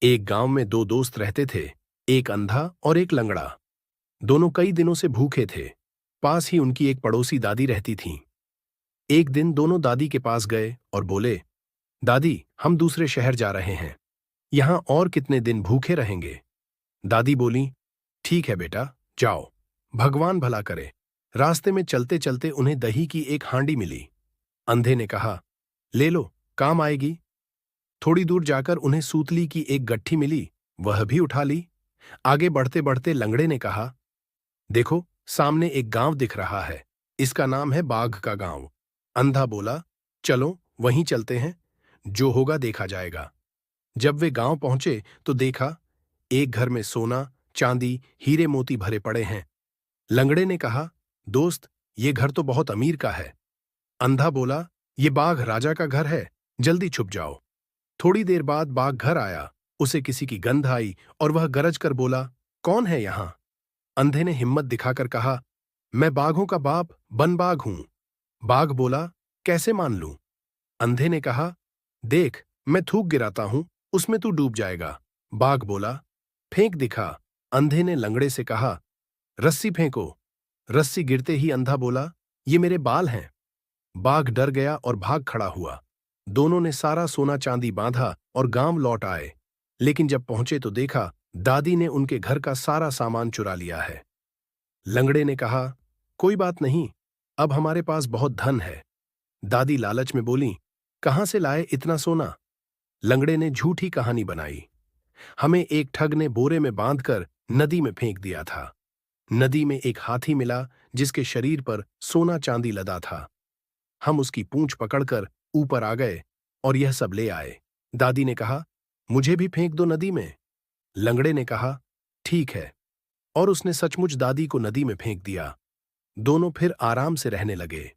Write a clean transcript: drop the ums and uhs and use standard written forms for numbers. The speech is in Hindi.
एक गांव में दो दोस्त रहते थे, एक अंधा और एक लंगड़ा। दोनों कई दिनों से भूखे थे। पास ही उनकी एक पड़ोसी दादी रहती थीं। एक दिन दोनों दादी के पास गए और बोले, दादी, हम दूसरे शहर जा रहे हैं। यहां और कितने दिन भूखे रहेंगे? दादी बोली, ठीक है बेटा, जाओ, भगवान भला करे। रास्ते में चलते चलते उन्हें दही की एक हांडी मिली। अंधे ने कहा, ले लो, काम आएगी। थोड़ी दूर जाकर उन्हें सूतली की एक गट्ठी मिली, वह भी उठा ली। आगे बढ़ते बढ़ते लंगड़े ने कहा, देखो, सामने एक गांव दिख रहा है, इसका नाम है बाघ का गांव। अंधा बोला, चलो वहीं चलते हैं, जो होगा देखा जाएगा। जब वे गांव पहुंचे तो देखा, एक घर में सोना, चांदी, हीरे मोती भरे पड़े हैं। लंगड़े ने कहा, दोस्त, ये घर तो बहुत अमीर का है। अंधा बोला, ये बाघ राजा का घर है, जल्दी छुप जाओ। थोड़ी देर बाद बाघ घर आया। उसे किसी की गंध आई और वह गरज कर बोला, कौन है यहां? अंधे ने हिम्मत दिखाकर कहा, मैं बाघों का बाप बनबाघ हूं। बाघ बोला, कैसे मान लूं? अंधे ने कहा, देख, मैं थूक गिराता हूं, उसमें तू डूब जाएगा। बाघ बोला, फेंक दिखा। अंधे ने लंगड़े से कहा, रस्सी फेंको। रस्सी गिरते ही अंधा बोला, ये मेरे बाल हैं। बाघ डर गया और भाग खड़ा हुआ। दोनों ने सारा सोना चांदी बांधा और गांव लौट आए। लेकिन जब पहुंचे तो देखा, दादी ने उनके घर का सारा सामान चुरा लिया है। लंगड़े ने कहा, कोई बात नहीं, अब हमारे पास बहुत धन है। दादी लालच में बोली, कहां से लाए इतना सोना? लंगड़े ने झूठी कहानी बनाई। हमें एक ठग ने बोरे में बांधकर नदी में फेंक दिया था। नदी में एक हाथी मिला जिसके शरीर पर सोना चांदी लदा था। हम उसकी पूंछ पकड़कर ऊपर आ गए और यह सब ले आए। दादी ने कहा, मुझे भी फेंक दो नदी में। लंगड़े ने कहा, ठीक है, और उसने सचमुच दादी को नदी में फेंक दिया। दोनों फिर आराम से रहने लगे।